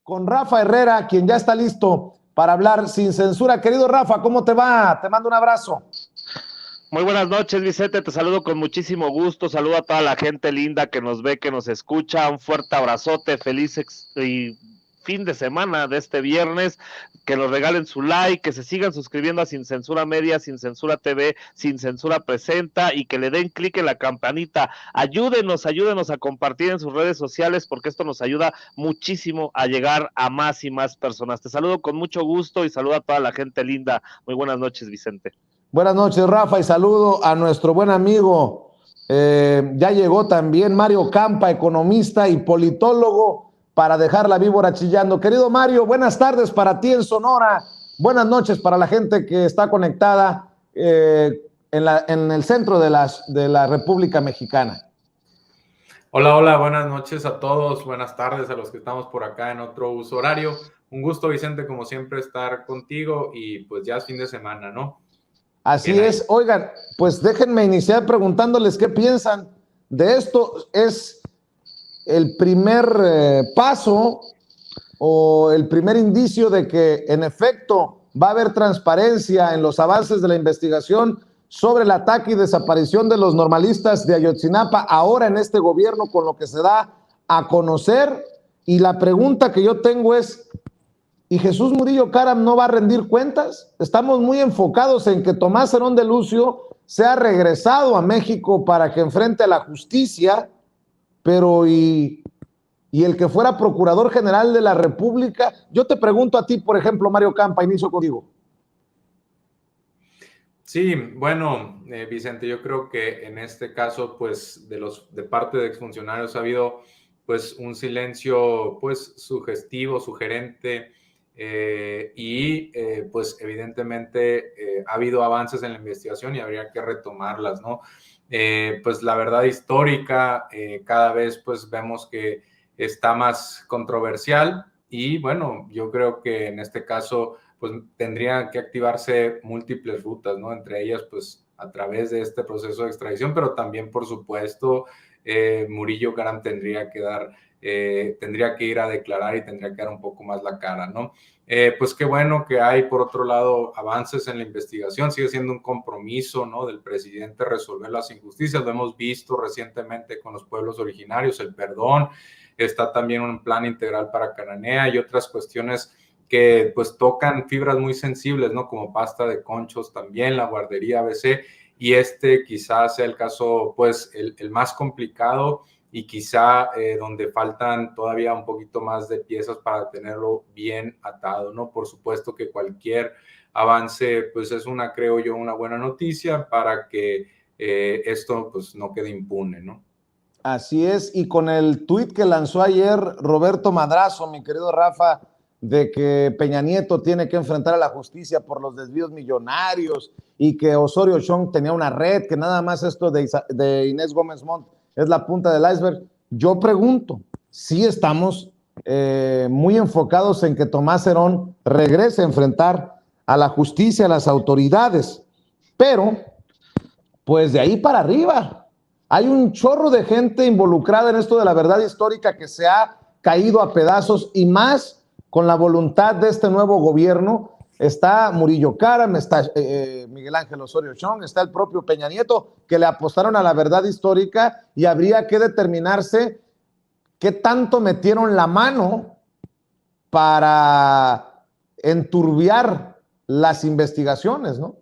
con Rafa Herrera, quien ya está listo para hablar sin censura. Querido Rafa, ¿cómo te va? Te mando un abrazo. Muy buenas noches, Vicente, te saludo con muchísimo gusto, saludo a toda la gente linda que nos ve, que nos escucha, un fuerte abrazote, feliz y fin de semana de este viernes, que nos regalen su like, que se sigan suscribiendo a Sin Censura Media, Sin Censura TV, Sin Censura Presenta y que le den clic en la campanita. Ayúdenos a compartir en sus redes sociales porque esto nos ayuda muchísimo a llegar a más y más personas. Te saludo con mucho gusto y saludo a toda la gente linda. Muy buenas noches, Vicente. Buenas noches, Rafa, y saludo a nuestro buen amigo. Ya llegó también Mario Campa, economista y politólogo, para dejar la víbora chillando. Querido Mario, buenas tardes para ti en Sonora. Buenas noches para la gente que está conectada en el centro de la República Mexicana. Hola, buenas noches a todos, buenas tardes a los que estamos por acá en otro uso horario. Un gusto, Vicente, como siempre, estar contigo y pues ya es fin de semana, ¿no? Así bien es. Ahí. Oigan, pues déjenme iniciar preguntándoles qué piensan de esto. ¿Es el primer paso o el primer indicio de que en efecto va a haber transparencia en los avances de la investigación sobre el ataque y desaparición de los normalistas de Ayotzinapa ahora en este gobierno con lo que se da a conocer? Y la pregunta que yo tengo es, ¿y Jesús Murillo Caram no va a rendir cuentas? Estamos muy enfocados en que Tomás Herón de Lucio sea regresado a México para que enfrente a la justicia, pero ¿y el que fuera Procurador General de la República? Yo te pregunto a ti, por ejemplo, Mario Campa, inicio contigo. Sí, bueno, Vicente, yo creo que en este caso, pues, de parte de exfuncionarios ha habido, pues, un silencio, pues, sugestivo, sugerente, pues evidentemente ha habido avances en la investigación y habría que retomarlas, ¿no? Pues la verdad histórica cada vez pues vemos que está más controversial y bueno, yo creo que en este caso pues tendrían que activarse múltiples rutas, ¿no? Entre ellas pues a través de este proceso de extradición, pero también por supuesto Murillo Caram tendría que ir a declarar y tendría que dar un poco más la cara, ¿no? Pues qué bueno que hay, por otro lado, avances en la investigación. Sigue siendo un compromiso, ¿no?, del presidente resolver las injusticias. Lo hemos visto recientemente con los pueblos originarios, el perdón. Está también un plan integral para Cananea y otras cuestiones que pues tocan fibras muy sensibles, ¿no?, como pasta de conchos también, la guardería ABC. Y quizás sea el caso, pues, el más complicado y quizá donde faltan todavía un poquito más de piezas para tenerlo bien atado, ¿no? Por supuesto que cualquier avance, pues creo yo, una buena noticia para que esto pues no quede impune, ¿no? Así es, y con el tuit que lanzó ayer Roberto Madrazo, mi querido Rafa, de que Peña Nieto tiene que enfrentar a la justicia por los desvíos millonarios y que Osorio Chong tenía una red, que nada más esto de Inés Gómez Montt es la punta del iceberg. Yo pregunto, sí estamos muy enfocados en que Tomás Herón regrese a enfrentar a la justicia, a las autoridades, pero pues de ahí para arriba hay un chorro de gente involucrada en esto de la verdad histórica que se ha caído a pedazos, y más con la voluntad de este nuevo gobierno. Está Murillo Caram, está Miguel Ángel Osorio Chong, está el propio Peña Nieto, que le apostaron a la verdad histórica, y habría que determinarse qué tanto metieron la mano para enturbiar las investigaciones, ¿no?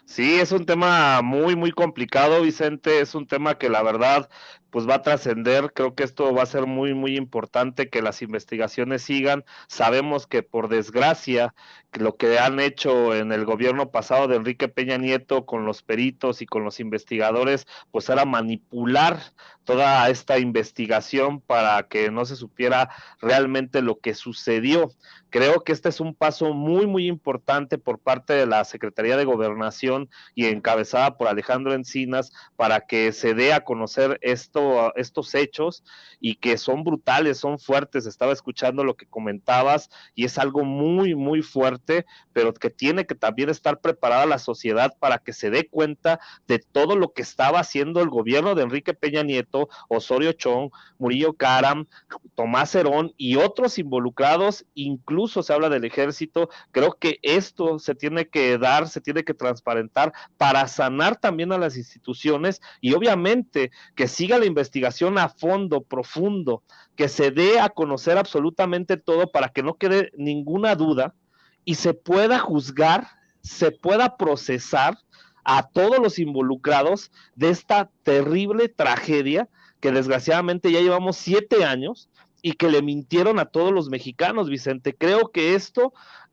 Sí, es un tema muy, muy complicado, Vicente. Es un tema que la verdad pues va a trascender. Creo que esto va a ser muy, muy importante que las investigaciones sigan. Sabemos que por desgracia que lo que han hecho en el gobierno pasado de Enrique Peña Nieto con los peritos y con los investigadores, pues era manipular toda esta investigación para que no se supiera realmente lo que sucedió. Creo que este es un paso muy, muy importante por parte de la Secretaría de Gobernación y encabezada por Alejandro Encinas para que se dé a conocer estos hechos y que son brutales, son fuertes. Estaba escuchando lo que comentabas y es algo muy, muy fuerte, pero que tiene que también estar preparada la sociedad para que se dé cuenta de todo lo que estaba haciendo el gobierno de Enrique Peña Nieto Nieto, Osorio Chong, Murillo Karam, Tomás Herón y otros involucrados, incluso se habla del ejército. Creo que esto se tiene que dar, se tiene que transparentar para sanar también a las instituciones y obviamente que siga la investigación a fondo, profundo, que se dé a conocer absolutamente todo para que no quede ninguna duda y se pueda juzgar, se pueda procesar a todos los involucrados de esta terrible tragedia que desgraciadamente ya llevamos 7 años y que le mintieron a todos los mexicanos, Vicente. Creo que esto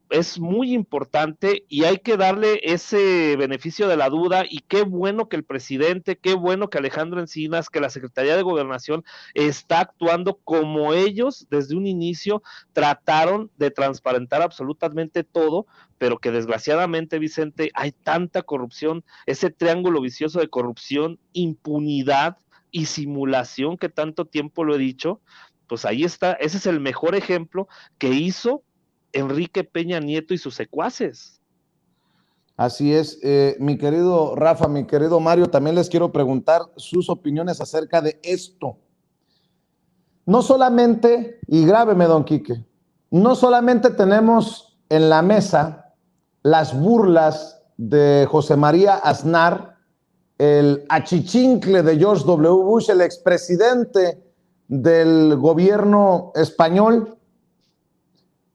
es muy importante y hay que darle ese beneficio de la duda, y qué bueno que el presidente, qué bueno que Alejandro Encinas, que la Secretaría de Gobernación está actuando como ellos desde un inicio trataron de transparentar absolutamente todo, pero que desgraciadamente, Vicente, hay tanta corrupción, ese triángulo vicioso de corrupción, impunidad y simulación que tanto tiempo lo he dicho. Pues ahí está, ese es el mejor ejemplo que hizo Enrique Peña Nieto y sus secuaces. Así es, mi querido Rafa, mi querido Mario, también les quiero preguntar sus opiniones acerca de esto. No solamente, y grábeme, don Quique, no solamente tenemos en la mesa las burlas de José María Aznar, el achichincle de George W. Bush, el expresidente del gobierno español,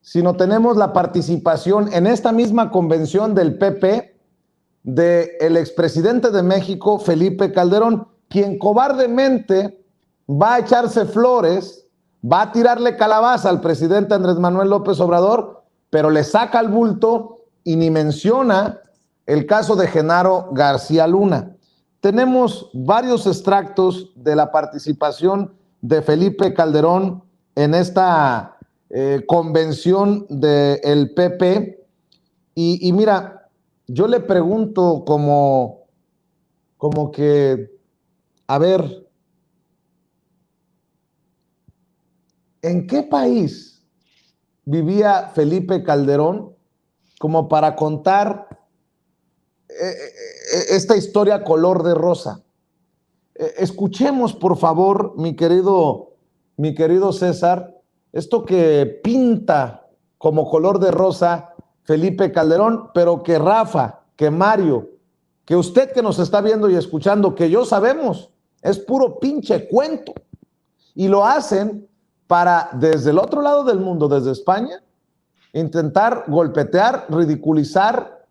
sino tenemos la participación en esta misma convención del PP del expresidente de México, Felipe Calderón, quien cobardemente va a echarse flores, va a tirarle calabaza al presidente Andrés Manuel López Obrador, pero le saca el bulto y ni menciona el caso de Genaro García Luna. Tenemos varios extractos de la participación de Felipe Calderón en esta convención del PP y mira, yo le pregunto como que, a ver, ¿en qué país vivía Felipe Calderón como para contar esta historia color de rosa? Escuchemos, por favor, mi querido César, esto que pinta como color de rosa Felipe Calderón, pero que Rafa, que Mario, que usted que nos está viendo y escuchando, que yo sabemos, es puro pinche cuento. Y lo hacen para, desde el otro lado del mundo, desde España, intentar golpetear, ridiculizar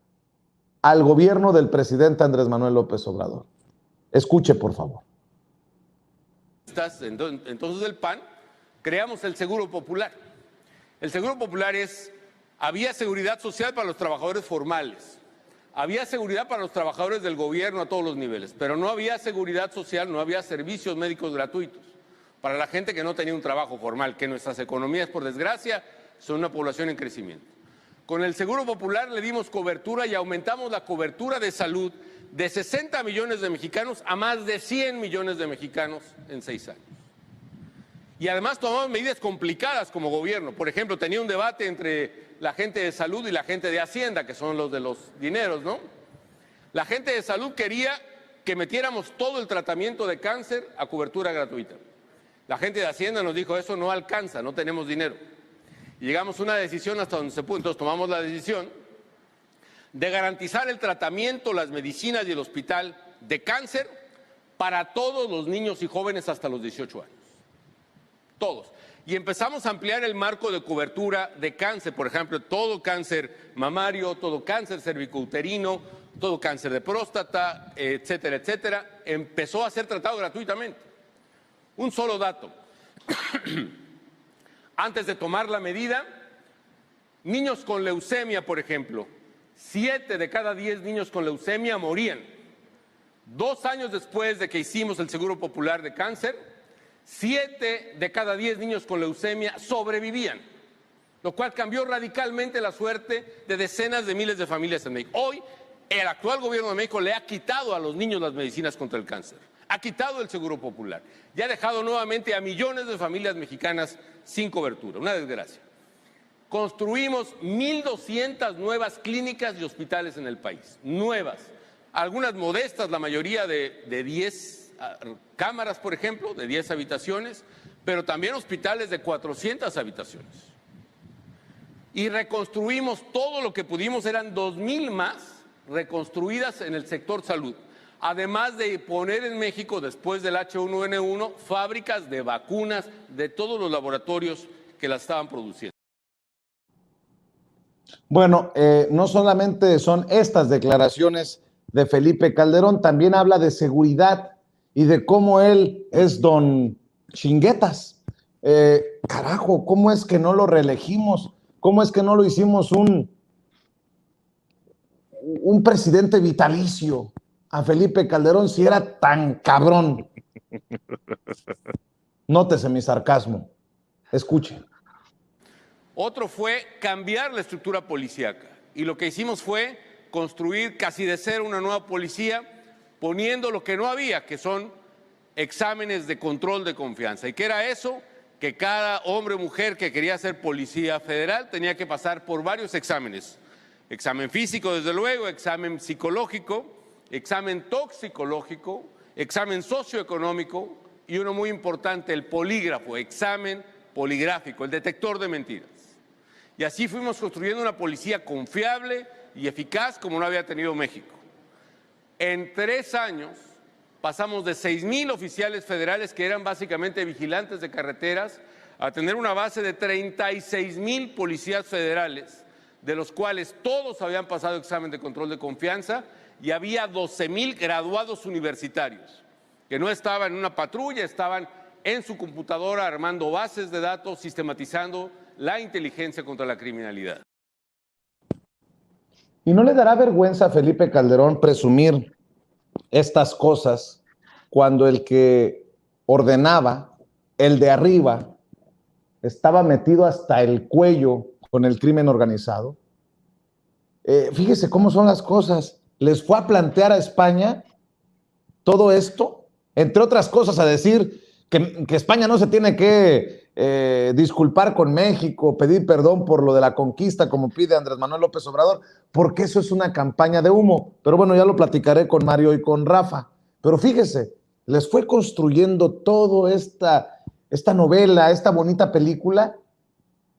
al gobierno del presidente Andrés Manuel López Obrador. Escuche, por favor. Entonces el PAN creamos el Seguro Popular. El Seguro Popular había seguridad social para los trabajadores formales, había seguridad para los trabajadores del gobierno a todos los niveles, pero no había seguridad social, no había servicios médicos gratuitos para la gente que no tenía un trabajo formal, que nuestras economías, por desgracia, son una población en crecimiento. Con el Seguro Popular le dimos cobertura y aumentamos la cobertura de salud de 60 millones de mexicanos a más de 100 millones de mexicanos en 6 años. Y además tomamos medidas complicadas como gobierno. Por ejemplo, tenía un debate entre la gente de salud y la gente de Hacienda, que son los de los dineros, ¿no? La gente de salud quería que metiéramos todo el tratamiento de cáncer a cobertura gratuita. La gente de Hacienda nos dijo, eso no alcanza, no tenemos dinero. Y llegamos a una decisión hasta donde se pudo. Entonces tomamos la decisión de garantizar el tratamiento, las medicinas y el hospital de cáncer para todos los niños y jóvenes hasta los 18 años. Todos. Y empezamos a ampliar el marco de cobertura de cáncer, por ejemplo, todo cáncer mamario, todo cáncer cervicouterino, todo cáncer de próstata, etcétera, etcétera. Empezó a ser tratado gratuitamente. Un solo dato. Antes de tomar la medida, niños con leucemia, por ejemplo, 7 de cada 10 niños con leucemia morían. 2 años después de que hicimos el Seguro Popular de Cáncer, 7 de cada 10 niños con leucemia sobrevivían, lo cual cambió radicalmente la suerte de decenas de miles de familias en México. Hoy, el actual gobierno de México le ha quitado a los niños las medicinas contra el cáncer, ha quitado el Seguro Popular y ha dejado nuevamente a millones de familias mexicanas sin cobertura. Una desgracia. Construimos 1,200 nuevas clínicas y hospitales en el país, nuevas, algunas modestas, la mayoría de 10 cámaras, por ejemplo, de 10 habitaciones, pero también hospitales de 400 habitaciones. Y reconstruimos todo lo que pudimos, eran 2,000 más reconstruidas en el sector salud. Además de poner en México, después del H1N1, fábricas de vacunas de todos los laboratorios que las estaban produciendo. Bueno, no solamente son estas declaraciones de Felipe Calderón, también habla de seguridad y de cómo él es don chinguetas. Carajo, ¿cómo es que no lo reelegimos? ¿Cómo es que no lo hicimos un presidente vitalicio a Felipe Calderón si era tan cabrón? Nótese mi sarcasmo. Escuche. Otro fue cambiar la estructura policíaca. Y lo que hicimos fue construir casi de cero una nueva policía, poniendo lo que no había, que son exámenes de control de confianza. ¿Y qué era eso? Que cada hombre o mujer que quería ser policía federal tenía que pasar por varios exámenes. Examen físico, desde luego, examen psicológico, examen toxicológico, examen socioeconómico y uno muy importante, el polígrafo, examen poligráfico, el detector de mentiras. Y así fuimos construyendo una policía confiable y eficaz como no había tenido México. En 3 años pasamos de 6,000 oficiales federales que eran básicamente vigilantes de carreteras a tener una base de 36,000 policías federales, de los cuales todos habían pasado examen de control de confianza y había 12,000 graduados universitarios que no estaban en una patrulla, estaban en su computadora armando bases de datos, sistematizando la inteligencia contra la criminalidad. ¿Y no le dará vergüenza a Felipe Calderón presumir estas cosas cuando el que ordenaba, el de arriba, estaba metido hasta el cuello con el crimen organizado? Fíjese cómo son las cosas. Les fue a plantear a España todo esto, entre otras cosas, a decir que España no se tiene que disculpar con México, pedir perdón por lo de la conquista, como pide Andrés Manuel López Obrador, porque eso es una campaña de humo. Pero bueno, ya lo platicaré con Mario y con Rafa. Pero fíjese, les fue construyendo toda esta novela, esta bonita película,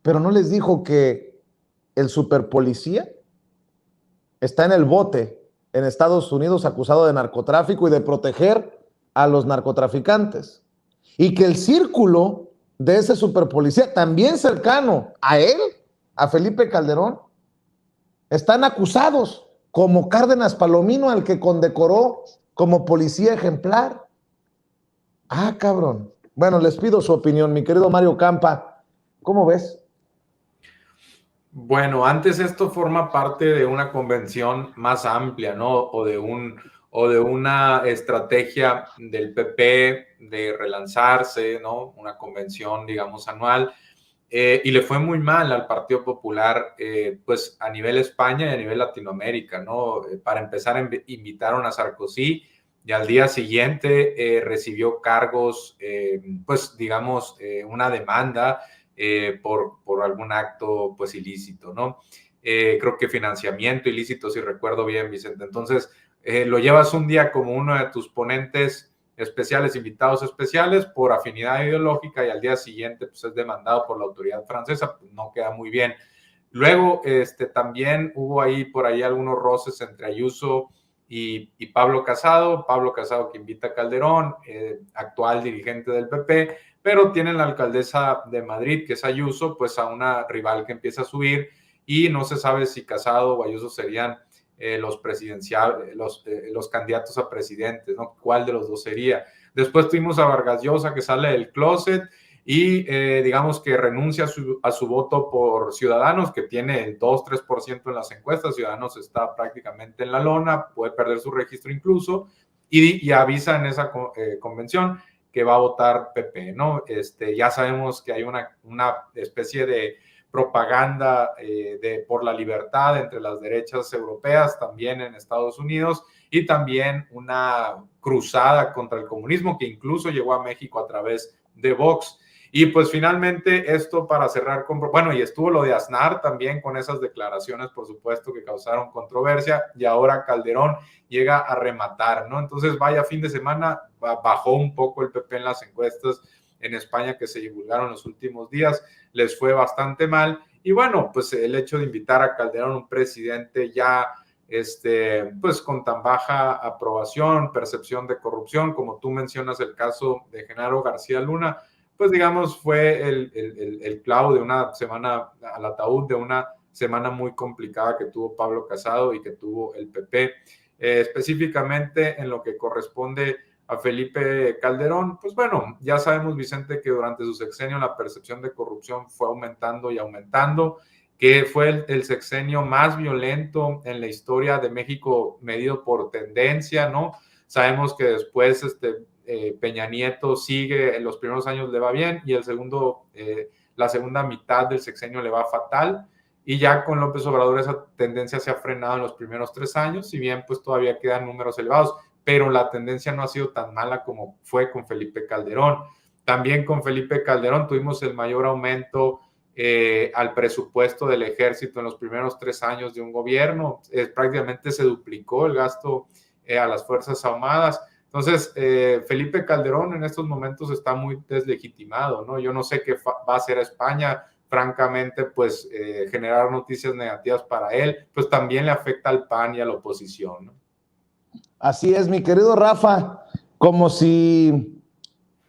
pero no les dijo que el superpolicía está en el bote en Estados Unidos acusado de narcotráfico y de proteger a los narcotraficantes. Y que el círculo de ese superpolicía, también cercano a él, a Felipe Calderón, están acusados, como Cárdenas Palomino, al que condecoró como policía ejemplar. Ah, cabrón. Bueno, les pido su opinión, mi querido Mario Campa. ¿Cómo ves? Bueno, antes esto forma parte de una convención más amplia, ¿no? O de una estrategia del PP de relanzarse, ¿no? Una convención, digamos, anual. Y le fue muy mal al Partido Popular, pues a nivel España y a nivel Latinoamérica, ¿no? Para empezar, invitaron a Sarkozy y al día siguiente recibió cargos, pues digamos, una demanda por algún acto, pues ilícito, ¿no? Creo que financiamiento ilícito, si recuerdo bien, Vicente. Entonces, lo llevas un día como uno de tus ponentes especiales, invitados especiales por afinidad ideológica y al día siguiente pues es demandado por la autoridad francesa, pues no queda muy bien. Luego también hubo por ahí algunos roces entre Ayuso y Pablo Casado que invita a Calderón, actual dirigente del PP, pero tienen la alcaldesa de Madrid, que es Ayuso, pues a una rival que empieza a subir y no se sabe si Casado o Ayuso serían los candidatos a presidentes, ¿no? ¿Cuál de los dos sería? Después tuvimos a Vargas Llosa, que sale del closet y digamos que renuncia a su voto por Ciudadanos, que tiene el 2-3% en las encuestas. Ciudadanos está prácticamente en la lona, puede perder su registro incluso, y avisa en esa convención que va a votar PP, ¿no? Ya sabemos que hay una especie de propaganda por la libertad entre las derechas europeas, también en Estados Unidos, y también una cruzada contra el comunismo que incluso llegó a México a través de Vox. Y pues finalmente esto para cerrar con, bueno, y estuvo lo de Aznar también con esas declaraciones, por supuesto, que causaron controversia, y ahora Calderón llega a rematar, ¿no? Entonces, vaya fin de semana, bajó un poco el PP en las encuestas en España que se divulgaron los últimos días, les fue bastante mal, y bueno, pues el hecho de invitar a Calderón, un presidente ya pues con tan baja aprobación, percepción de corrupción, como tú mencionas el caso de Genaro García Luna, pues digamos fue el clavo de una semana, al ataúd de una semana muy complicada que tuvo Pablo Casado y que tuvo el PP. Específicamente en lo que corresponde a Felipe Calderón, pues bueno, ya sabemos, Vicente, que durante su sexenio la percepción de corrupción fue aumentando y aumentando, que fue el sexenio más violento en la historia de México medido por tendencia, ¿no? Sabemos que después Peña Nieto sigue, en los primeros años le va bien y la segunda mitad del sexenio le va fatal, y ya con López Obrador esa tendencia se ha frenado en los primeros 3 años, si bien pues todavía quedan números elevados, pero la tendencia no ha sido tan mala como fue con Felipe Calderón. También con Felipe Calderón tuvimos el mayor aumento al presupuesto del ejército en los primeros 3 años de un gobierno. Prácticamente se duplicó el gasto a las Fuerzas Armadas. Entonces, Felipe Calderón en estos momentos está muy deslegitimado, ¿no? Yo no sé qué va a hacer a España. Francamente, pues generar noticias negativas para él, pues también le afecta al PAN y a la oposición, ¿no? Así es, mi querido Rafa, como si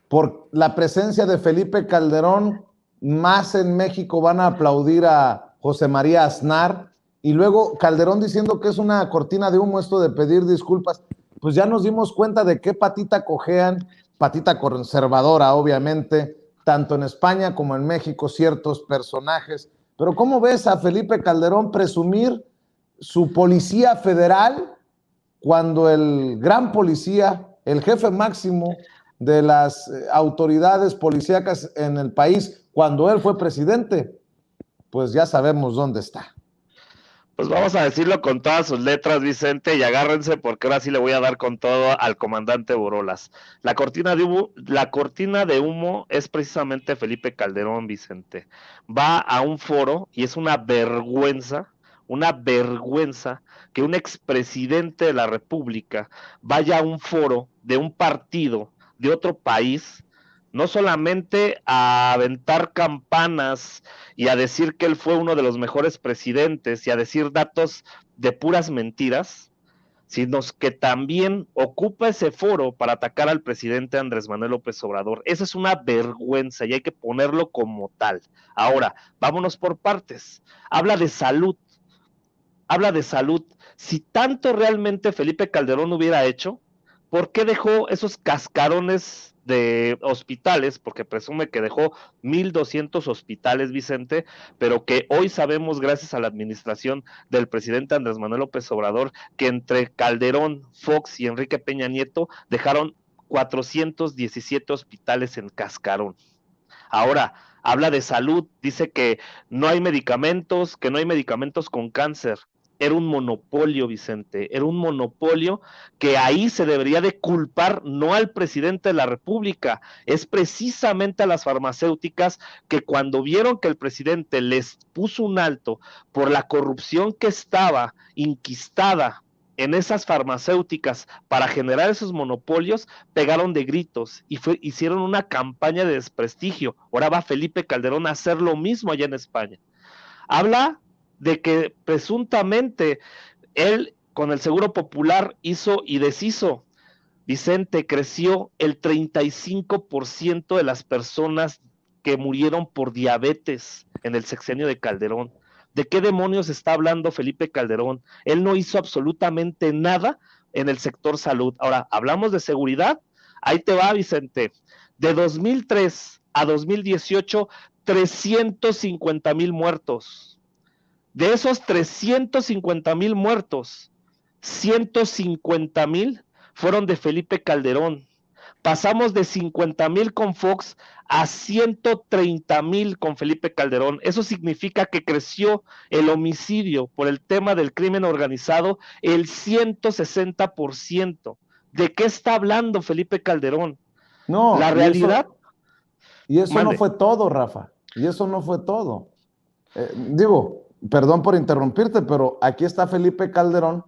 por la presencia de Felipe Calderón más en México van a aplaudir a José María Aznar, y luego Calderón diciendo que es una cortina de humo esto de pedir disculpas. Pues ya nos dimos cuenta de qué patita cojean, patita conservadora, obviamente, tanto en España como en México, ciertos personajes. Pero ¿cómo ves a Felipe Calderón presumir su policía federal cuando el gran policía, el jefe máximo de las autoridades policíacas en el país, cuando él fue presidente, pues ya sabemos dónde está? Pues vamos a decirlo con todas sus letras, Vicente, y agárrense porque ahora sí le voy a dar con todo al comandante Borolas. La cortina de humo es precisamente Felipe Calderón, Vicente. Va a un foro y es una vergüenza que un expresidente de la República vaya a un foro de un partido de otro país, no solamente a aventar campanas y a decir que él fue uno de los mejores presidentes y a decir datos de puras mentiras, sino que también ocupa ese foro para atacar al presidente Andrés Manuel López Obrador. Eso es una vergüenza y hay que ponerlo como tal. Ahora, vámonos por partes. Habla de salud. Si tanto realmente Felipe Calderón hubiera hecho, ¿por qué dejó esos cascarones de hospitales? Porque presume que dejó 1,200 hospitales, Vicente, pero que hoy sabemos, gracias a la administración del presidente Andrés Manuel López Obrador, que entre Calderón, Fox y Enrique Peña Nieto dejaron 417 hospitales en cascarón. Ahora, habla de salud, dice que no hay medicamentos con cáncer. Era un monopolio, Vicente, era un monopolio que ahí se debería de culpar no al presidente de la República, es precisamente a las farmacéuticas que cuando vieron que el presidente les puso un alto por la corrupción que estaba inquistada en esas farmacéuticas para generar esos monopolios, pegaron de gritos y hicieron una campaña de desprestigio. Ahora va Felipe Calderón a hacer lo mismo allá en España. Habla de que presuntamente él con el Seguro Popular hizo y deshizo. Vicente, creció el 35% de las personas que murieron por diabetes en el sexenio de Calderón. ¿De qué demonios está hablando Felipe Calderón? Él no hizo absolutamente nada en el sector salud. Ahora, hablamos de seguridad. Ahí te va, Vicente. De 2003 a 2018, 350,000 muertos. De esos 350,000 muertos, 150,000 fueron de Felipe Calderón. Pasamos de 50,000 con Fox a 130,000 con Felipe Calderón. Eso significa que creció el homicidio por el tema del crimen organizado el 160%. ¿De qué está hablando Felipe Calderón? No, La realidad, Y eso Mande. no fue todo, Rafa. Y eso no fue todo. Digo, perdón por interrumpirte, pero aquí está Felipe Calderón,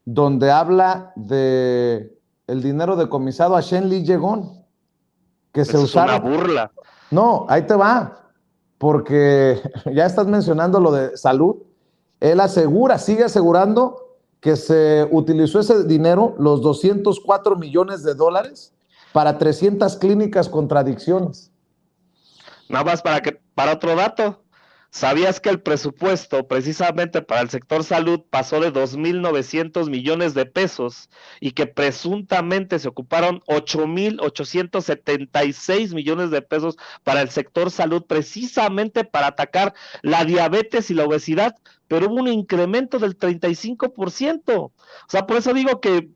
donde habla de el dinero decomisado a Shenli Yegón, que se Eso es una usaron. burla. No, ahí te va, porque ya estás mencionando lo de salud. Él asegura, sigue asegurando que se utilizó ese dinero, los 204 millones de dólares, para 300 clínicas contra adicciones. Nada más para otro dato, ¿sabías que el presupuesto precisamente para el sector salud pasó de 2.900 millones de pesos y que presuntamente se ocuparon 8.876 millones de pesos para el sector salud precisamente para atacar la diabetes y la obesidad, pero hubo un incremento del 35%? O sea, por eso digo que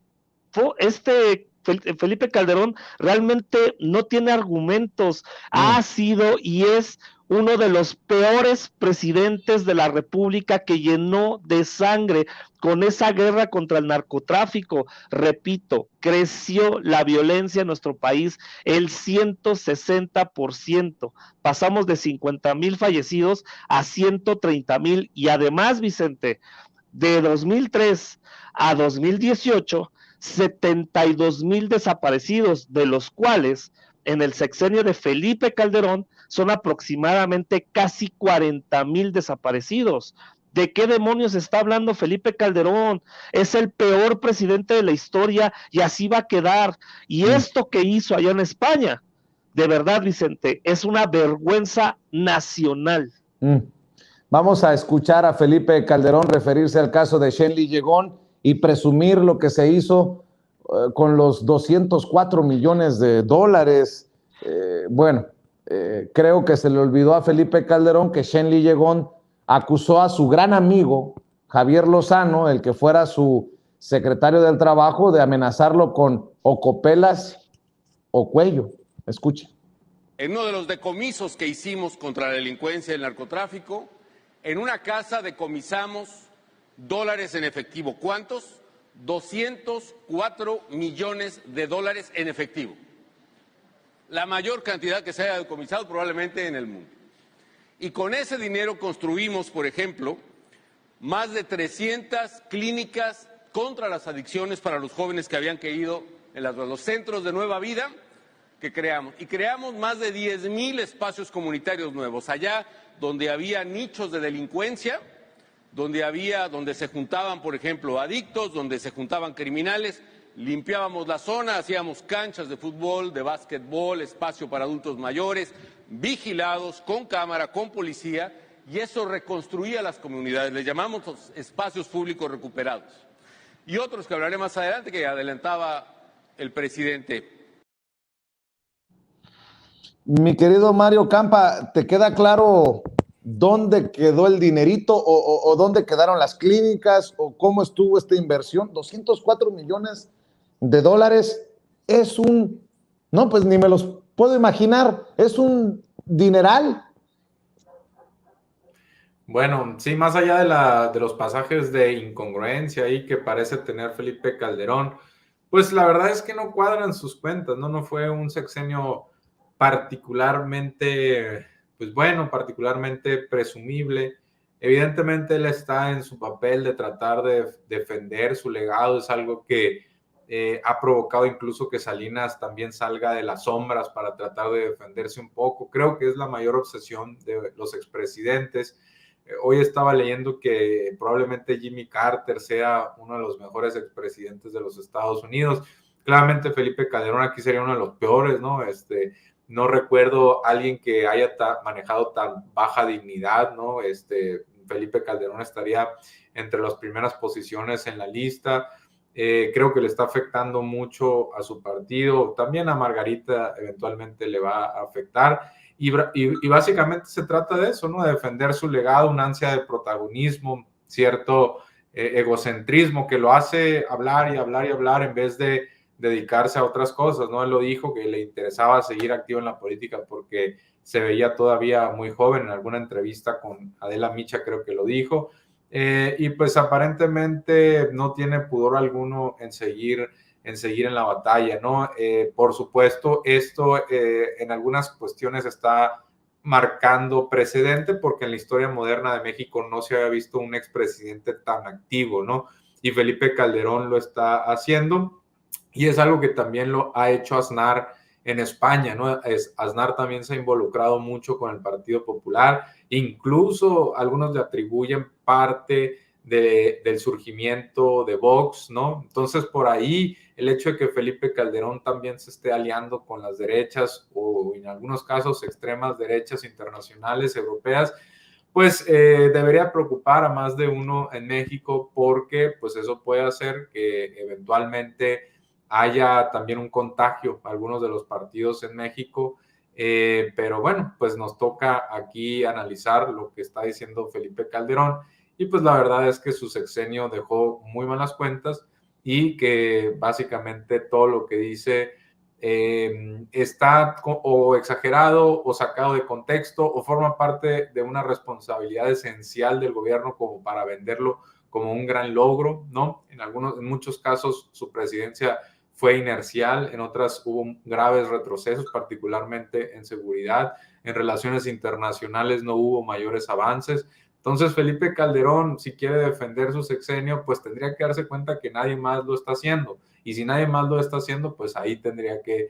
Felipe Calderón realmente no tiene argumentos, ha sido y es uno de los peores presidentes de la República, que llenó de sangre con esa guerra contra el narcotráfico. Repito, creció la violencia en nuestro país el 160%. Pasamos de 50,000 fallecidos a 130,000, y además, Vicente, de 2003 a 2018, 72,000 desaparecidos, de los cuales en el sexenio de Felipe Calderón son aproximadamente casi 40,000 desaparecidos. ¿De qué demonios está hablando Felipe Calderón? Es el peor presidente de la historia y así va a quedar. Y esto que hizo allá en España, de verdad, Vicente, es una vergüenza nacional. Vamos a escuchar a Felipe Calderón referirse al caso de Shenli Yegón y presumir lo que se hizo con los 204 millones de dólares. Creo que se le olvidó a Felipe Calderón que Shenli Yegón acusó a su gran amigo Javier Lozano, el que fuera su secretario del Trabajo, de amenazarlo con o copelas o cuello. Escuche. En uno de los decomisos que hicimos contra la delincuencia y el narcotráfico, en una casa decomisamos dólares en efectivo. ¿Cuántos? 204 millones de dólares en efectivo. La mayor cantidad que se haya decomisado probablemente en el mundo. Y con ese dinero construimos, por ejemplo, más de 300 clínicas contra las adicciones para los jóvenes que habían caído en los centros de Nueva Vida que creamos. Y creamos más de 10,000 espacios comunitarios nuevos, allá donde había nichos de delincuencia, donde se juntaban, por ejemplo, adictos, donde se juntaban criminales. Limpiábamos la zona, hacíamos canchas de fútbol, de básquetbol, espacio para adultos mayores, vigilados, con cámara, con policía, y eso reconstruía las comunidades. Le llamamos los espacios públicos recuperados. Y otros que hablaré más adelante, que adelantaba el presidente. Mi querido Mario Campa, ¿te queda claro dónde quedó el dinerito o dónde quedaron las clínicas o cómo estuvo esta inversión? 204 millones de dólares es no, pues ni me los puedo imaginar, es un dineral. Bueno, sí, más allá de los pasajes de incongruencia ahí que parece tener Felipe Calderón, pues la verdad es que no cuadran sus cuentas, ¿no? No fue un sexenio particularmente, pues bueno, particularmente presumible. Evidentemente él está en su papel de tratar de defender su legado, es algo que ha provocado incluso que Salinas también salga de las sombras para tratar de defenderse un poco. Creo que es la mayor obsesión de los expresidentes. Hoy estaba leyendo que probablemente Jimmy Carter sea uno de los mejores expresidentes de los Estados Unidos. Claramente Felipe Calderón aquí sería uno de los peores, ¿no? No recuerdo a alguien que haya manejado tan baja dignidad, ¿no? Felipe Calderón estaría entre las primeras posiciones en la lista. Creo que le está afectando mucho a su partido. También a Margarita eventualmente le va a afectar. Y básicamente se trata de eso, ¿no? De defender su legado, una ansia de protagonismo, cierto egocentrismo que lo hace hablar y hablar y hablar en vez de dedicarse a otras cosas, ¿no? Él lo dijo, que le interesaba seguir activo en la política porque se veía todavía muy joven. En alguna entrevista con Adela Micha creo que lo dijo, y pues aparentemente no tiene pudor alguno en seguir en seguir en la batalla, ¿no? Por supuesto, esto en algunas cuestiones está marcando precedente porque en la historia moderna de México no se había visto un expresidente tan activo, ¿no? Y Felipe Calderón lo está haciendo y es algo que también lo ha hecho Aznar en España, ¿no? Aznar también se ha involucrado mucho con el Partido Popular, incluso algunos le atribuyen parte del surgimiento de Vox, ¿no? Entonces, por ahí, el hecho de que Felipe Calderón también se esté aliando con las derechas o en algunos casos extremas derechas internacionales, europeas, pues debería preocupar a más de uno en México porque pues eso puede hacer que eventualmente haya también un contagio a algunos de los partidos en México, pero bueno, pues nos toca aquí analizar lo que está diciendo Felipe Calderón y pues la verdad es que su sexenio dejó muy malas cuentas y que básicamente todo lo que dice está o exagerado o sacado de contexto o forma parte de una responsabilidad esencial del gobierno como para venderlo como un gran logro, ¿no? En muchos casos su presidencia fue inercial, en otras hubo graves retrocesos, particularmente en seguridad, en relaciones internacionales no hubo mayores avances. Entonces, Felipe Calderón, si quiere defender su sexenio, pues tendría que darse cuenta que nadie más lo está haciendo. Y si nadie más lo está haciendo, pues ahí tendría que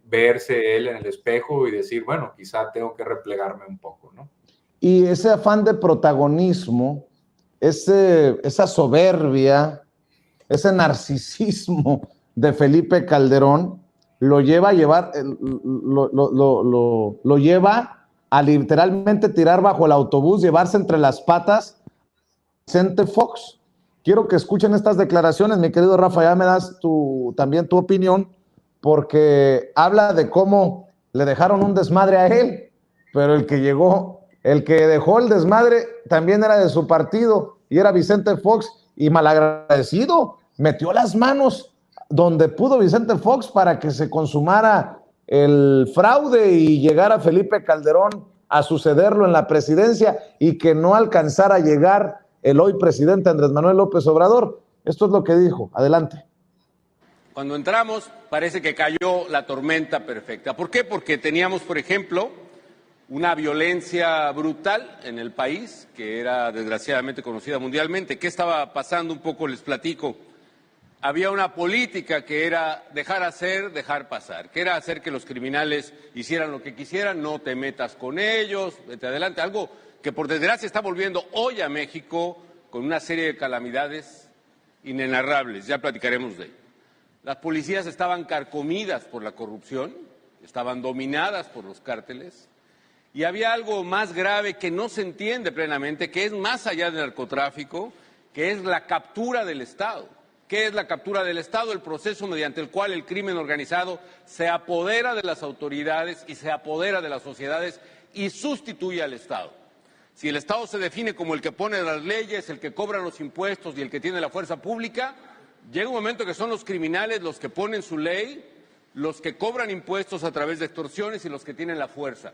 verse él en el espejo y decir, bueno, quizá tengo que replegarme un poco, ¿no? Y ese afán de protagonismo, esa soberbia, ese narcisismo de Felipe Calderón lo lleva a literalmente tirar bajo el autobús, llevarse entre las patas a Vicente Fox. Quiero que escuchen estas declaraciones, mi querido Rafa, ya me das también tu opinión, porque habla de cómo le dejaron un desmadre a él, pero el que dejó el desmadre también era de su partido y era Vicente Fox, y malagradecido, metió las manos donde pudo Vicente Fox para que se consumara el fraude y llegara Felipe Calderón a sucederlo en la presidencia y que no alcanzara a llegar el hoy presidente Andrés Manuel López Obrador. Esto es lo que dijo. Adelante. Cuando entramos, parece que cayó la tormenta perfecta. ¿Por qué? Porque teníamos, por ejemplo, una violencia brutal en el país, que era desgraciadamente conocida mundialmente. ¿Qué estaba pasando? Un poco les platico. Había una política que era dejar hacer, dejar pasar, que era hacer que los criminales hicieran lo que quisieran, no te metas con ellos, vete adelante, algo que por desgracia está volviendo hoy a México con una serie de calamidades inenarrables, ya platicaremos de ello. Las policías estaban carcomidas por la corrupción, estaban dominadas por los cárteles, y había algo más grave que no se entiende plenamente, que es más allá del narcotráfico, que es la captura del Estado. ¿Qué es la captura del Estado? El proceso mediante el cual el crimen organizado se apodera de las autoridades y se apodera de las sociedades y sustituye al Estado. Si el Estado se define como el que pone las leyes, el que cobra los impuestos y el que tiene la fuerza pública, llega un momento que son los criminales los que ponen su ley, los que cobran impuestos a través de extorsiones y los que tienen la fuerza.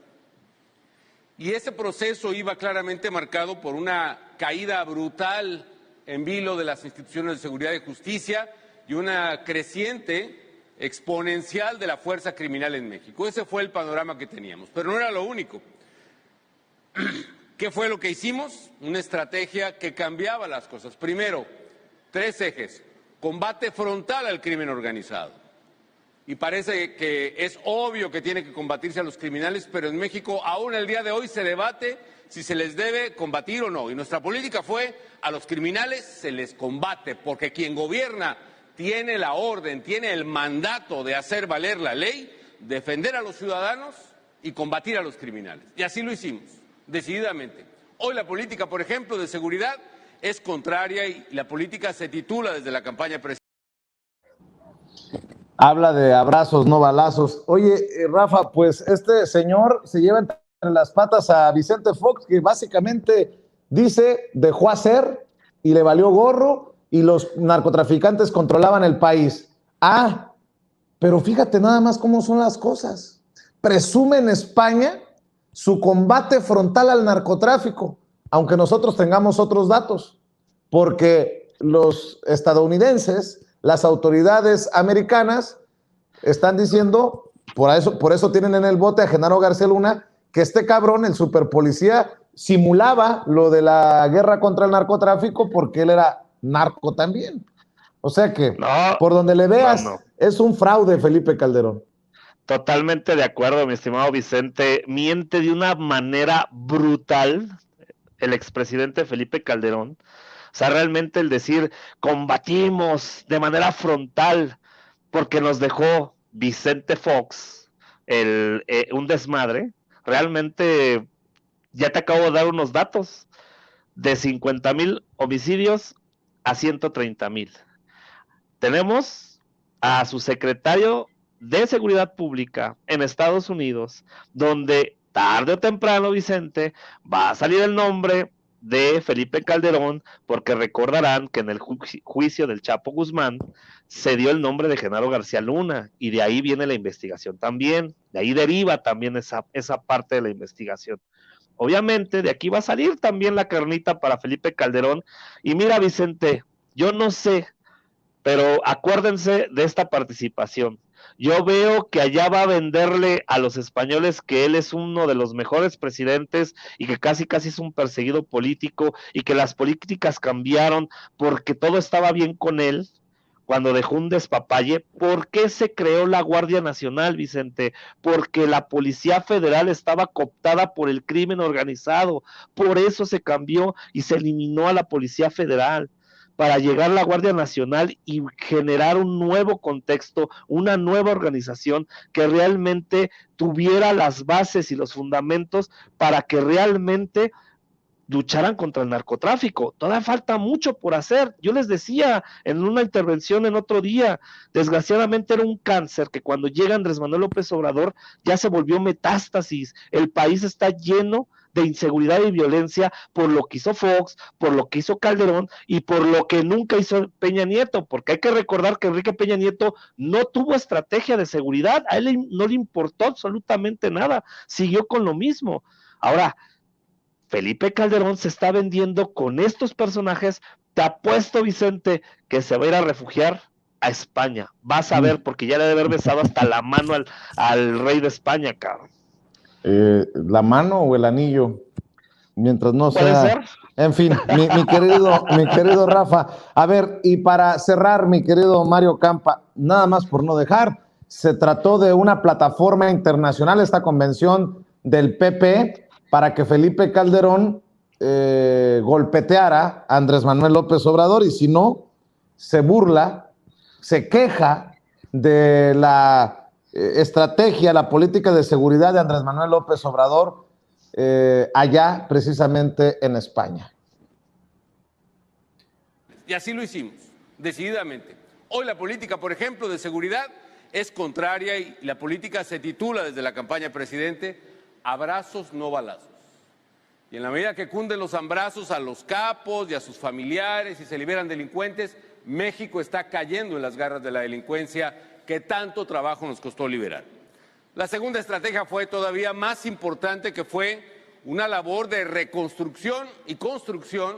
Y ese proceso iba claramente marcado por una caída brutal en vilo de las instituciones de seguridad y justicia y una creciente exponencial de la fuerza criminal en México. Ese fue el panorama que teníamos, pero no era lo único. ¿Qué fue lo que hicimos? Una estrategia que cambiaba las cosas. Primero, 3 ejes. Combate frontal al crimen organizado. Y parece que es obvio que tiene que combatirse a los criminales, pero en México aún el día de hoy se debate si se les debe combatir o no. Y nuestra política fue, a los criminales se les combate, porque quien gobierna tiene la orden, tiene el mandato de hacer valer la ley, defender a los ciudadanos y combatir a los criminales. Y así lo hicimos, decididamente. Hoy la política, por ejemplo, de seguridad es contraria y la política se titula desde la campaña presidencial. Habla de abrazos, no balazos. Oye, Rafa, pues este señor se lleva entre las patas a Vicente Fox, que básicamente dice, dejó hacer y le valió gorro y los narcotraficantes controlaban el país. Ah, pero fíjate nada más cómo son las cosas. Presume en España su combate frontal al narcotráfico, aunque nosotros tengamos otros datos, porque los estadounidenses las autoridades americanas están diciendo, por eso tienen en el bote a Genaro García Luna, que este cabrón, el superpolicía, simulaba lo de la guerra contra el narcotráfico porque él era narco también. O sea que, por donde le veas, es un fraude Felipe Calderón. Totalmente de acuerdo, mi estimado Vicente. Miente de una manera brutal el expresidente Felipe Calderón. O sea, realmente el decir, combatimos de manera frontal porque nos dejó Vicente Fox un desmadre. Realmente, ya te acabo de dar unos datos, de 50,000 homicidios a 130,000. Tenemos a su secretario de Seguridad Pública en Estados Unidos, donde tarde o temprano, Vicente, va a salir el nombre de Felipe Calderón, porque recordarán que en el juicio del Chapo Guzmán se dio el nombre de Genaro García Luna, y de ahí viene la investigación también, de ahí deriva también esa parte de la investigación. Obviamente, de aquí va a salir también la carnita para Felipe Calderón, y mira, Vicente, yo no sé, pero acuérdense de esta participación. Yo veo que allá va a venderle a los españoles que él es uno de los mejores presidentes y que casi es un perseguido político y que las políticas cambiaron porque todo estaba bien con él cuando dejó un despapalle. ¿Por qué se creó la Guardia Nacional, Vicente? Porque la Policía Federal estaba cooptada por el crimen organizado. Por eso se cambió y se eliminó a la Policía Federal, para llegar a la Guardia Nacional y generar un nuevo contexto, una nueva organización que realmente tuviera las bases y los fundamentos para que realmente lucharan contra el narcotráfico. Todavía falta mucho por hacer. Yo les decía en una intervención en otro día, desgraciadamente era un cáncer que cuando llega Andrés Manuel López Obrador ya se volvió metástasis. El país está lleno de inseguridad y violencia por lo que hizo Fox, por lo que hizo Calderón y por lo que nunca hizo Peña Nieto, porque hay que recordar que Enrique Peña Nieto no tuvo estrategia de seguridad, a él no le importó absolutamente nada, siguió con lo mismo. Ahora, Felipe Calderón se está vendiendo con estos personajes. Te apuesto, Vicente, que se va a ir a refugiar a España. Vas a ver, porque ya le debe haber besado hasta la mano al rey de España, cabrón. La mano o el anillo, mientras no ¿Puede sea. ser? En fin, mi querido Rafa. A ver, y para cerrar, mi querido Mario Campa, nada más por no dejar, se trató de una plataforma internacional, esta convención del PP, para que Felipe Calderón golpeteara a Andrés Manuel López Obrador, y si no, se burla, se queja de la estrategia, la política de seguridad de Andrés Manuel López Obrador allá precisamente en España. Y así lo hicimos, decididamente. Hoy la política, por ejemplo, de seguridad es contraria y la política se titula desde la campaña presidente abrazos, no balazos. Y en la medida que cunden los abrazos a los capos y a sus familiares y se liberan delincuentes, México está cayendo en las garras de la delincuencia que tanto trabajo nos costó liberar. La segunda estrategia fue todavía más importante, que fue una labor de reconstrucción y construcción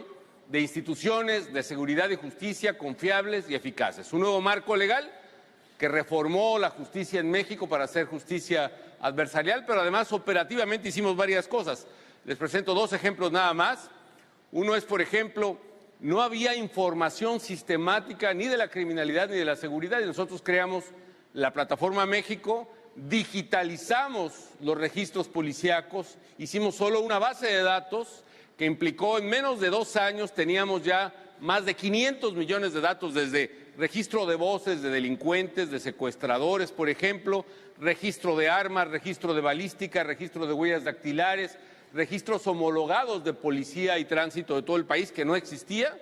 de instituciones de seguridad y justicia confiables y eficaces. Un nuevo marco legal que reformó la justicia en México para hacer justicia adversarial, pero además operativamente hicimos varias cosas. Les presento dos ejemplos nada más. Uno es, por ejemplo, no había información sistemática ni de la criminalidad ni de la seguridad, y nosotros creamos la Plataforma México, digitalizamos los registros policíacos, hicimos solo una base de datos que implicó en menos de 2 años teníamos ya más de 500 millones de datos, desde registro de voces de delincuentes, de secuestradores, por ejemplo, registro de armas, registro de balística, registro de huellas dactilares, registros homologados de policía y tránsito de todo el país que no existía,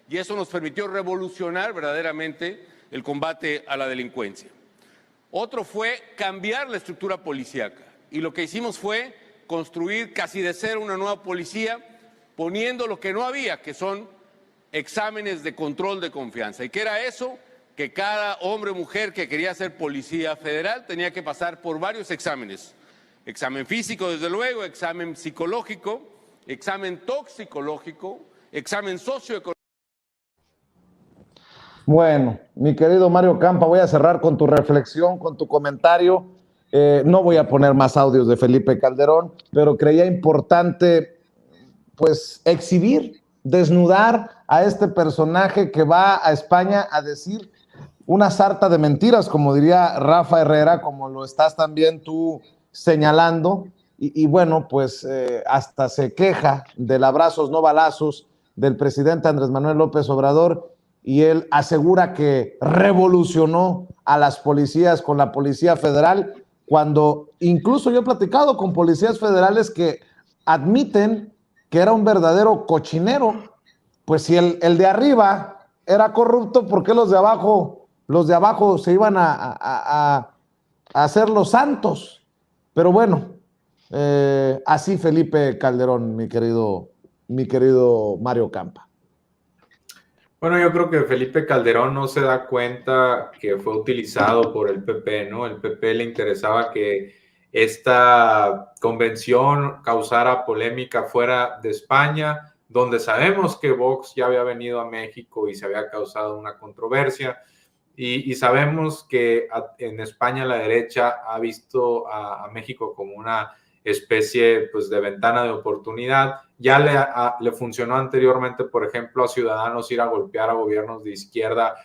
y eso nos permitió revolucionar verdaderamente el combate a la delincuencia. Otro fue cambiar la estructura policíaca, y lo que hicimos fue construir casi de cero una nueva policía, poniendo lo que no había, que son exámenes de control de confianza. ¿Y qué era eso? Que cada hombre o mujer que quería ser policía federal tenía que pasar por varios exámenes. Examen físico, desde luego, examen psicológico, examen toxicológico, examen socioeconómico. Bueno, mi querido Mario Campa, voy a cerrar con tu reflexión, con tu comentario. No voy a poner más audios de Felipe Calderón, pero creía importante, pues, exhibir, desnudar a este personaje que va a España a decir una sarta de mentiras, como diría Rafa Herrera, como lo estás también tú señalando. Y bueno, pues hasta se queja del abrazos no balazos del presidente Andrés Manuel López Obrador, y él asegura que revolucionó a las policías con la Policía Federal, cuando incluso yo he platicado con policías federales que admiten que era un verdadero cochinero. Pues si el de arriba era corrupto, ¿por qué los de abajo se iban a hacer los santos? Pero bueno, así Felipe Calderón, mi querido Mario Campa. Bueno, yo creo que Felipe Calderón no se da cuenta que fue utilizado por el PP, ¿no? El PP le interesaba que esta convención causara polémica fuera de España, donde sabemos que Vox ya había venido a México y se había causado una controversia. Y sabemos que en España la derecha ha visto a México como una especie, pues, de ventana de oportunidad. Ya le funcionó anteriormente, por ejemplo, a Ciudadanos ir a golpear a gobiernos de izquierda,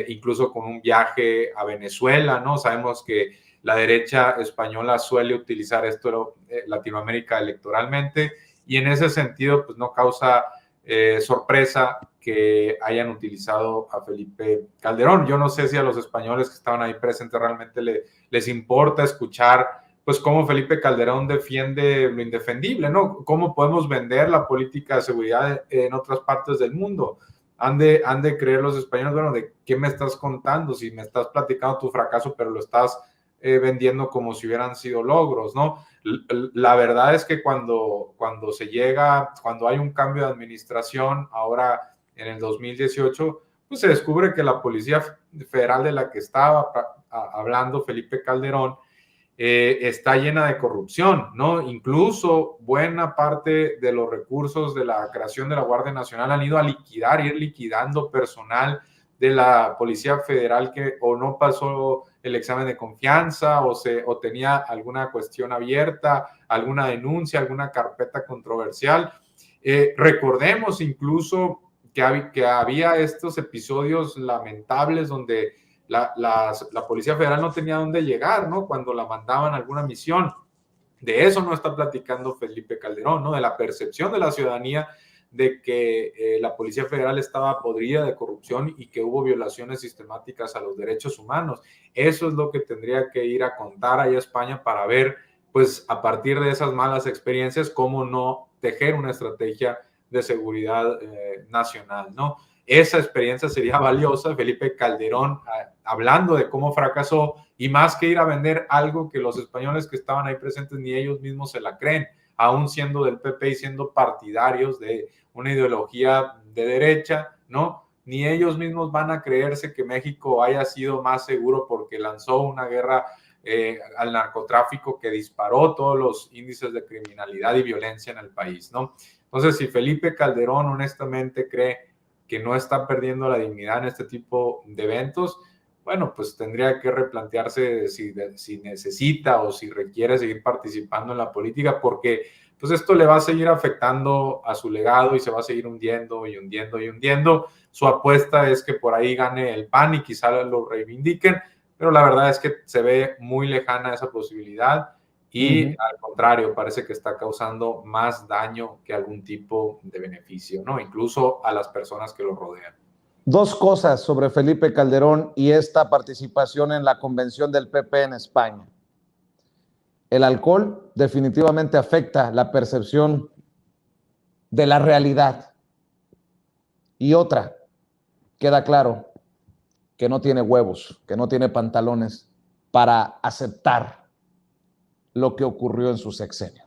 incluso con un viaje a Venezuela, ¿no? Sabemos que la derecha española suele utilizar esto Latinoamérica electoralmente, y en ese sentido, pues, no causa sorpresa que hayan utilizado a Felipe Calderón. Yo no sé si a los españoles que estaban ahí presentes realmente les importa escuchar, pues, cómo Felipe Calderón defiende lo indefendible, ¿no? ¿Cómo podemos vender la política de seguridad en otras partes del mundo? Han de creer los españoles, bueno, ¿de qué me estás contando? Si me estás platicando tu fracaso, pero lo estás vendiendo como si hubieran sido logros, ¿no? La verdad es que cuando hay un cambio de administración, ahora en el 2018, pues se descubre que la Policía Federal de la que estaba hablando Felipe Calderón está llena de corrupción, ¿no? Incluso buena parte de los recursos de la creación de la Guardia Nacional han ido a ir liquidando personal de la Policía Federal que o no pasó el examen de confianza o tenía alguna cuestión abierta, alguna denuncia, alguna carpeta controversial. Recordemos incluso que había estos episodios lamentables donde la Policía Federal no tenía dónde llegar, ¿no? Cuando la mandaban a alguna misión. De eso no está platicando Felipe Calderón, ¿no? De la percepción de la ciudadanía de que la Policía Federal estaba podrida de corrupción y que hubo violaciones sistemáticas a los derechos humanos. Eso es lo que tendría que ir a contar ahí a España para ver, pues, a partir de esas malas experiencias, cómo no tejer una estrategia de seguridad nacional, ¿no? Esa experiencia sería valiosa. Felipe Calderón hablando de cómo fracasó, y más que ir a vender algo que los españoles que estaban ahí presentes ni ellos mismos se la creen, aún siendo del PP y siendo partidarios de una ideología de derecha, ¿no? Ni ellos mismos van a creerse que México haya sido más seguro porque lanzó una guerra al narcotráfico que disparó todos los índices de criminalidad y violencia en el país, ¿no? Entonces, si Felipe Calderón honestamente cree que no está perdiendo la dignidad en este tipo de eventos, bueno, pues tendría que replantearse si necesita o si requiere seguir participando en la política, porque pues esto le va a seguir afectando a su legado y se va a seguir hundiendo y hundiendo y hundiendo. Su apuesta es que por ahí gane el PAN y quizá lo reivindiquen, pero la verdad es que se ve muy lejana esa posibilidad y al contrario, parece que está causando más daño que algún tipo de beneficio, ¿no? Incluso a las personas que lo rodean. Dos cosas sobre Felipe Calderón y esta participación en la convención del PP en España. El alcohol definitivamente afecta la percepción de la realidad. Y otra, queda claro que no tiene huevos, que no tiene pantalones para aceptar lo que ocurrió en su sexenio.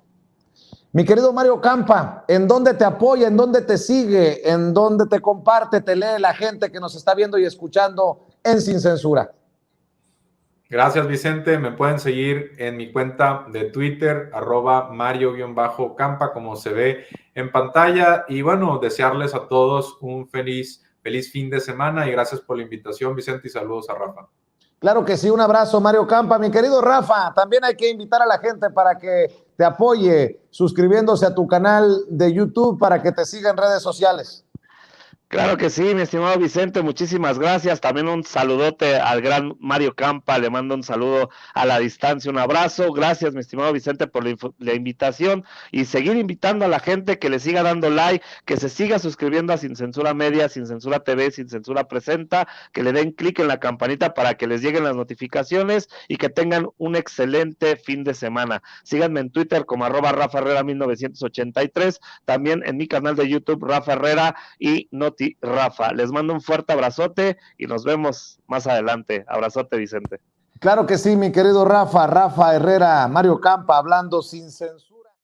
Mi querido Mario Campa, ¿en dónde te apoya, en dónde te sigue, en dónde te comparte, te lee la gente que nos está viendo y escuchando en Sin Censura? Gracias, Vicente. Me pueden seguir en mi cuenta de Twitter, @Mario_Campa, como se ve en pantalla. Y bueno, desearles a todos un feliz Feliz fin de semana y gracias por la invitación, Vicente, y saludos a Rafa. Claro que sí, un abrazo, Mario Campa. Mi querido Rafa, también hay que invitar a la gente para que te apoye suscribiéndose a tu canal de YouTube para que te siga en redes sociales. Claro que sí, mi estimado Vicente, muchísimas gracias. También un saludote al gran Mario Campa, le mando un saludo a la distancia, un abrazo. Gracias, mi estimado Vicente, por la invitación y seguir invitando a la gente que le siga dando like, que se siga suscribiendo a Sin Censura Media, Sin Censura TV, Sin Censura Presenta, que le den clic en la campanita para que les lleguen las notificaciones y que tengan un excelente fin de semana. Síganme en Twitter como @RafaHerrera1983, también en mi canal de YouTube Rafa Herrera y Rafa. Les mando un fuerte abrazote y nos vemos más adelante. Abrazote, Vicente. Claro que sí, mi querido Rafa Herrera, Mario Campa, hablando sin censura.